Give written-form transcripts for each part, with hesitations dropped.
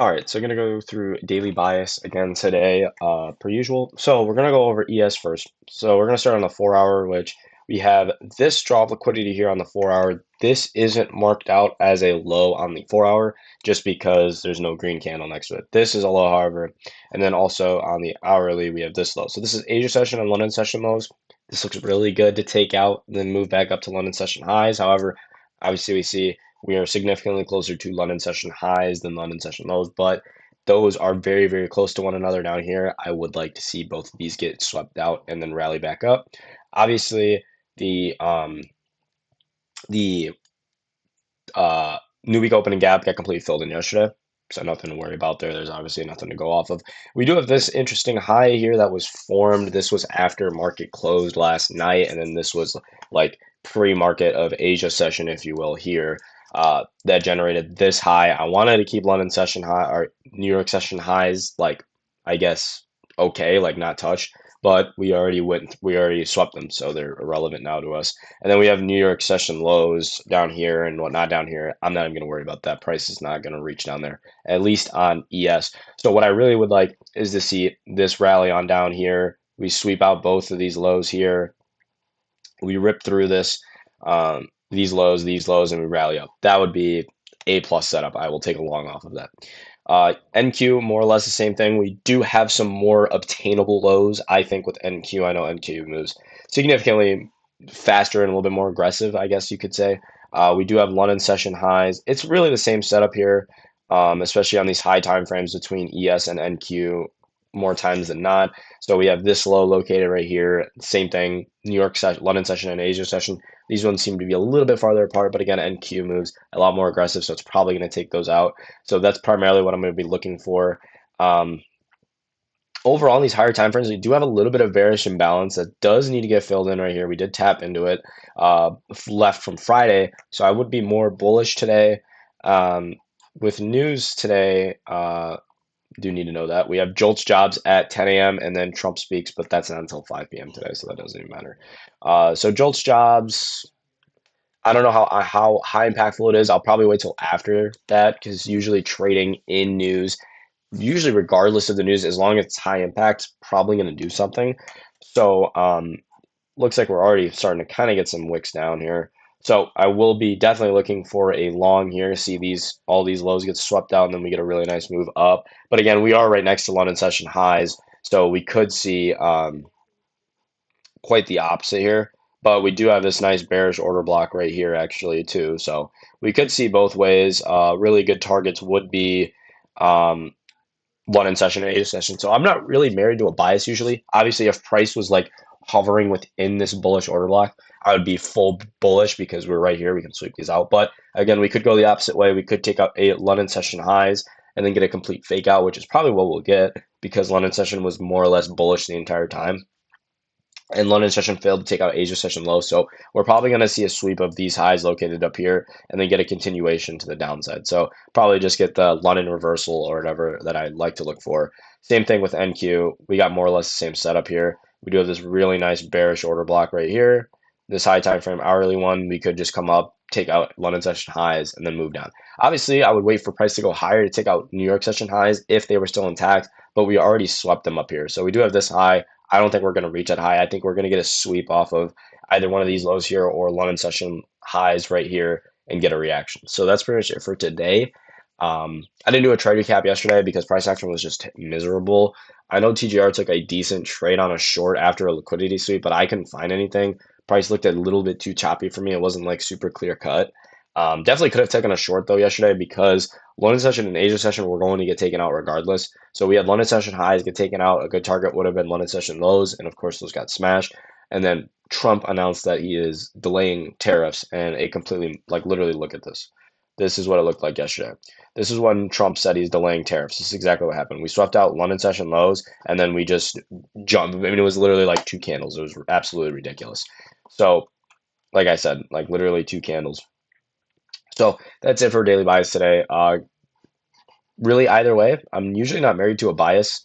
All right, so we're gonna go through daily bias again today, per usual. So we're gonna go over ES first. So we're gonna start on the 4 hour, which we have this draw of liquidity here on the 4 hour. This isn't marked out as a low on the 4 hour just because there's no green candle next to it. This is a low, however, and then also on the hourly we have this low. So this is Asia session and London session lows. This looks really good to take out, then move back up to London session highs. However, obviously we see we are significantly closer to London session highs than London session lows, but those are very, very close to one another down here. I would like to see both of these get swept out and then rally back up. Obviously, the new week opening gap got completely filled in yesterday. So nothing to worry about there. There's obviously nothing to go off of. We do have this interesting high here that was formed. This was after market closed last night, and then this was like pre-market of Asia session, if you will, here. That generated this high. I wanted to keep London session high or New York session highs, like I guess okay, like not touched, but we already swept them, so they're irrelevant now to us. And then we have New York session lows down here and whatnot down here. I'm not even going to worry about that. Price is not going to reach down there, at least on ES. So what I really would like is to see this rally on down here. We sweep out both of these lows here. We rip through these lows, and we rally up. That would be a plus setup. I will take a long off of that. NQ, more or less the same thing. We do have some more obtainable lows, I think, with NQ. I know NQ moves significantly faster and a little bit more aggressive, I guess you could say. We do have London session highs. It's really the same setup here, especially on these high time frames between ES and NQ more times than not. So we have this low located right here. Same thing, New York session, London session, and Asia session. These ones seem to be a little bit farther apart, but again, NQ moves a lot more aggressive, so it's probably going to take those out. So that's primarily what I'm going to be looking for. Um, Overall, in these higher time frames, we do have a little bit of bearish imbalance that does need to get filled in right here. We did tap into it left from Friday, so I would be more bullish today. Um, with news today, do need to know that we have Jolt's jobs at 10 a.m. and then Trump speaks, but that's not until 5 p.m. today, so that doesn't even matter. So Jolt's jobs, I don't know how high impactful it is. I'll probably wait till after that because usually trading in news, usually regardless of the news, as long as it's high impact, probably going to do something. So looks like we're already starting to kind of get some wicks down here. So I will be definitely looking for a long here, see all these lows get swept out, and then we get a really nice move up. But again, we are right next to London session highs, so we could see quite the opposite here. But we do have this nice bearish order block right here actually too. So we could see both ways. Really good targets would be um, London session and Asia session. So I'm not really married to a bias usually. Obviously, if price was like hovering within this bullish order block, I would be full bullish because we're right here. We can sweep these out. But again, we could go the opposite way. We could take out a London session highs and then get a complete fake out, which is probably what we'll get because London session was more or less bullish the entire time. And London session failed to take out Asia session low. So we're probably going to see a sweep of these highs located up here and then get a continuation to the downside. So probably just get the London reversal or whatever that I like to look for. Same thing with NQ. We got more or less the same setup here. We do have this really nice bearish order block right here. This high time frame hourly one, we could just come up, take out London session highs, and then move down. Obviously, I would wait for price to go higher to take out New York session highs if they were still intact, but we already swept them up here. So we do have this high. I don't think we're going to reach that high. I think we're going to get a sweep off of either one of these lows here or London session highs right here and get a reaction. So that's pretty much it for today. I didn't do a trade recap yesterday because price action was just miserable. I know TGR took a decent trade on a short after a liquidity sweep, but I couldn't find anything. Price looked a little bit too choppy for me. It wasn't like super clear cut. Definitely could have taken a short though yesterday because London session and Asia session were going to get taken out regardless. So we had London session highs get taken out. A good target would have been London session lows, and of course those got smashed. And then Trump announced that he is delaying tariffs, and it completely like literally look at this. This is what it looked like yesterday. This is when Trump said he's delaying tariffs. This is exactly what happened. We swept out London session lows, and then we just jumped. I mean, it was literally like two candles. It was absolutely ridiculous. So, like I said, like literally two candles. So that's it for daily bias today. Really, either way, I'm usually not married to a bias.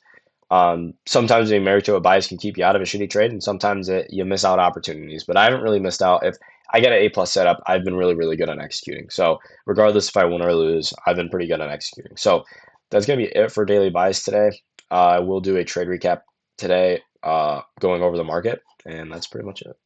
Sometimes being married to a bias can keep you out of a shitty trade, and sometimes you miss out opportunities. But I haven't really missed out. If I get an A plus setup, I've been really, really good on executing. So regardless if I win or lose, I've been pretty good on executing. So that's gonna be it for daily buys today. We'll do a trade recap today, going over the market, and that's pretty much it.